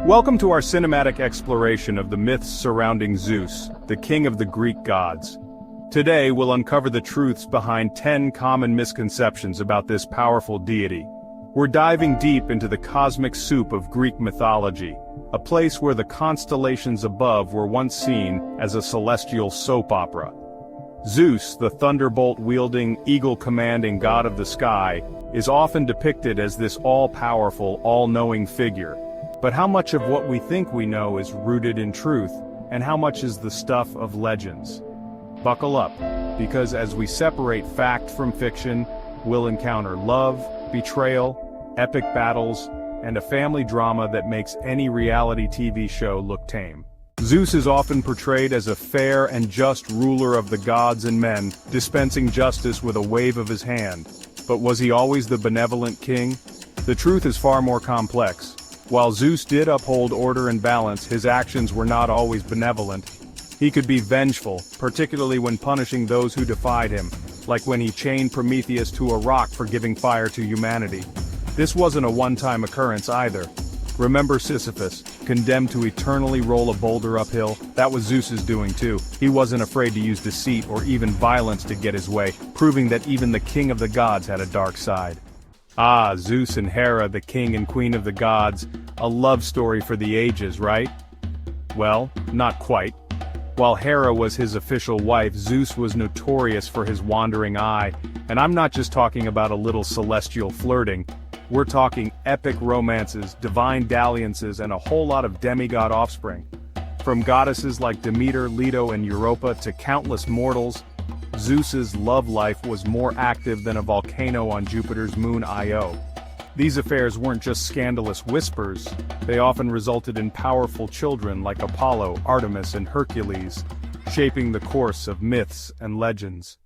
Welcome to our cinematic exploration of the myths surrounding Zeus, the king of the Greek gods. Today we'll uncover the truths behind 10 common misconceptions about this powerful deity. We're diving deep into the cosmic soup of Greek mythology, a place where the constellations above were once seen as a celestial soap opera. Zeus, the thunderbolt-wielding, eagle-commanding god of the sky, is often depicted as this all-powerful, all-knowing figure. But how much of what we think we know is rooted in truth, and how much is the stuff of legends? Buckle up, because as we separate fact from fiction, we'll encounter love, betrayal, epic battles, and a family drama that makes any reality TV show look tame. Zeus is often portrayed as a fair and just ruler of the gods and men, dispensing justice with a wave of his hand. But was he always the benevolent king? The truth is far more complex. While Zeus did uphold order and balance, his actions were not always benevolent. He could be vengeful, particularly when punishing those who defied him, like when he chained Prometheus to a rock for giving fire to humanity. This wasn't a one-time occurrence either. Remember Sisyphus, condemned to eternally roll a boulder uphill? That was Zeus's doing too. He wasn't afraid to use deceit or even violence to get his way, proving that even the king of the gods had a dark side. Ah, Zeus and Hera, the king and queen of the gods, a love story for the ages, right? Well, not quite. While Hera was his official wife, Zeus was notorious for his wandering eye, and I'm not just talking about a little celestial flirting. We're talking epic romances, divine dalliances, and a whole lot of demigod offspring. From goddesses like Demeter, Leto, and Europa to countless mortals, Zeus's love life was more active than a volcano on Jupiter's moon Io. These affairs weren't just scandalous whispers, they often resulted in powerful children like Apollo, Artemis, and Hercules, shaping the course of myths and legends.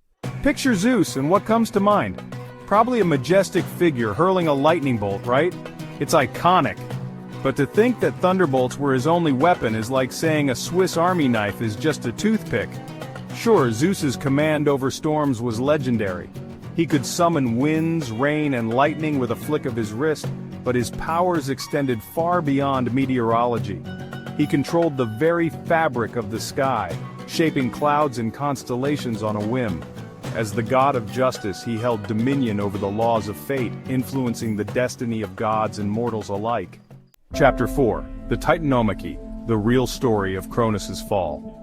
Picture Zeus, and what comes to mind? Probably a majestic figure hurling a lightning bolt, right? It's iconic. But to think that thunderbolts were his only weapon is like saying a Swiss Army knife is just a toothpick. Sure, Zeus's command over storms was legendary. He could summon winds, rain, and lightning with a flick of his wrist, but his powers extended far beyond meteorology. He controlled the very fabric of the sky, shaping clouds and constellations on a whim. As the god of justice, he held dominion over the laws of fate, influencing the destiny of gods and mortals alike. Chapter 4. The Titanomachy, the real story of Cronus' fall.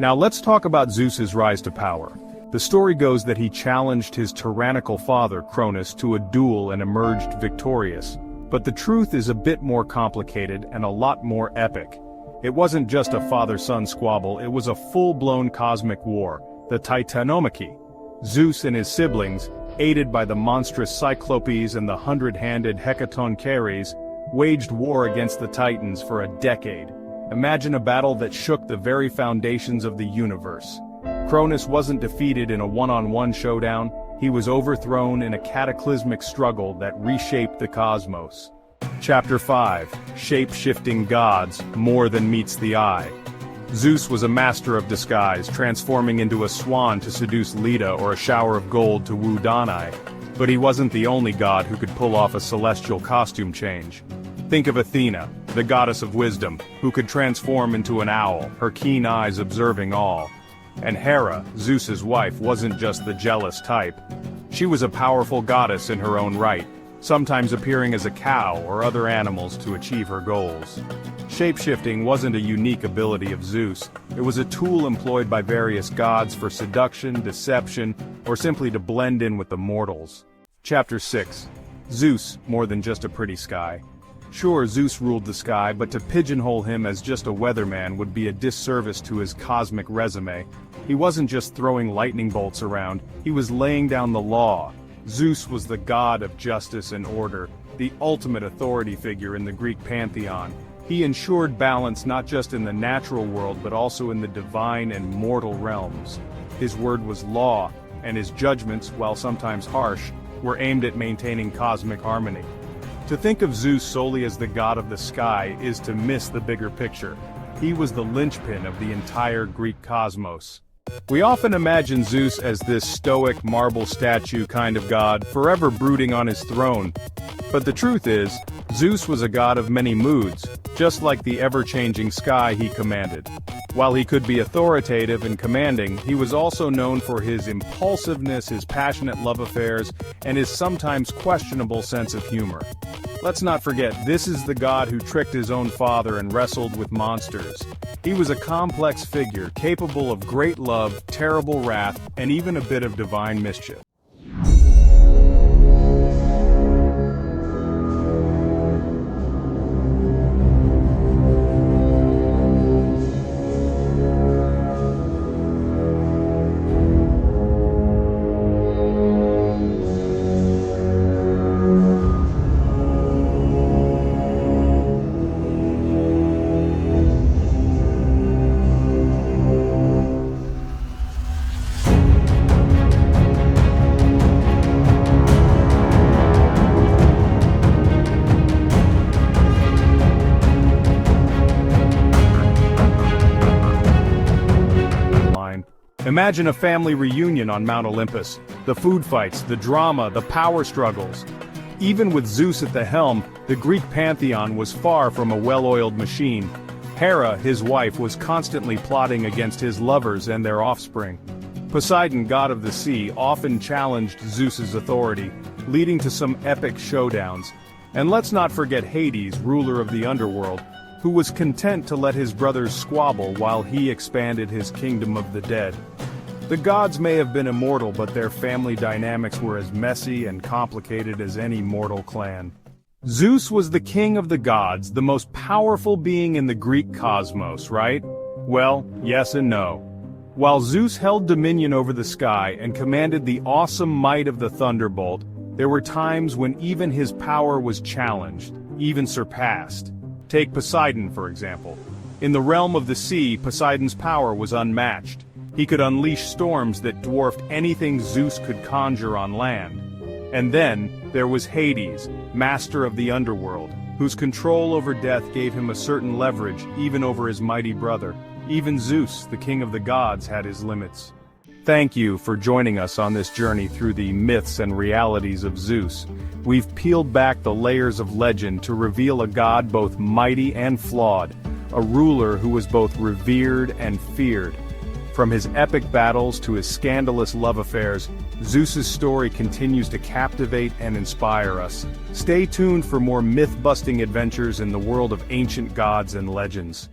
Now let's talk about Zeus's rise to power. The story goes that he challenged his tyrannical father, Cronus, to a duel and emerged victorious. But the truth is a bit more complicated and a lot more epic. It wasn't just a father-son squabble, it was a full-blown cosmic war, the Titanomachy. Zeus and his siblings, aided by the monstrous Cyclopes and the hundred-handed Hecatoncheires, waged war against the Titans for a decade. Imagine a battle that shook the very foundations of the universe. Cronus wasn't defeated in a one-on-one showdown, he was overthrown in a cataclysmic struggle that reshaped the cosmos. Chapter 5. Shape-shifting gods, more than meets the eye. Zeus was a master of disguise, transforming into a swan to seduce Leda or a shower of gold to woo Danae. But he wasn't the only god who could pull off a celestial costume change. Think of Athena, the goddess of wisdom, who could transform into an owl, her keen eyes observing all. And Hera, Zeus's wife, wasn't just the jealous type. She was a powerful goddess in her own right, sometimes appearing as a cow or other animals to achieve her goals. Shape-shifting wasn't a unique ability of Zeus, it was a tool employed by various gods for seduction, deception, or simply to blend in with the mortals. Chapter 6. Zeus, more than just a pretty sky. Sure, Zeus ruled the sky, but to pigeonhole him as just a weatherman would be a disservice to his cosmic resume. He wasn't just throwing lightning bolts around, he was laying down the law. Zeus was the god of justice and order, the ultimate authority figure in the Greek pantheon. He ensured balance not just in the natural world but also in the divine and mortal realms. His word was law, and his judgments, while sometimes harsh, were aimed at maintaining cosmic harmony. To think of Zeus solely as the god of the sky is to miss the bigger picture. He was the linchpin of the entire Greek cosmos. We often imagine Zeus as this stoic marble statue kind of god, forever brooding on his throne. But the truth is, Zeus was a god of many moods, just like the ever-changing sky he commanded. While he could be authoritative and commanding, he was also known for his impulsiveness, his passionate love affairs, and his sometimes questionable sense of humor. Let's not forget, this is the god who tricked his own father and wrestled with monsters. He was a complex figure, capable of great love, terrible wrath, and even a bit of divine mischief. Imagine a family reunion on Mount Olympus. The food fights, the drama, the power struggles. Even with Zeus at the helm, the Greek pantheon was far from a well-oiled machine. Hera, his wife, was constantly plotting against his lovers and their offspring. Poseidon, god of the sea, often challenged Zeus's authority, leading to some epic showdowns. And let's not forget Hades, ruler of the underworld, who was content to let his brothers squabble while he expanded his kingdom of the dead. The gods may have been immortal, but their family dynamics were as messy and complicated as any mortal clan. Zeus was the king of the gods, the most powerful being in the Greek cosmos, right? Well, yes and no. While Zeus held dominion over the sky and commanded the awesome might of the thunderbolt, there were times when even his power was challenged, even surpassed. Take Poseidon, for example. In the realm of the sea, Poseidon's power was unmatched. He could unleash storms that dwarfed anything Zeus could conjure on land. And then, there was Hades, master of the underworld, whose control over death gave him a certain leverage even over his mighty brother. Even Zeus, the king of the gods, had his limits. Thank you for joining us on this journey through the myths and realities of Zeus. We've peeled back the layers of legend to reveal a god both mighty and flawed, a ruler who was both revered and feared. From his epic battles to his scandalous love affairs, Zeus's story continues to captivate and inspire us. Stay tuned for more myth-busting adventures in the world of ancient gods and legends.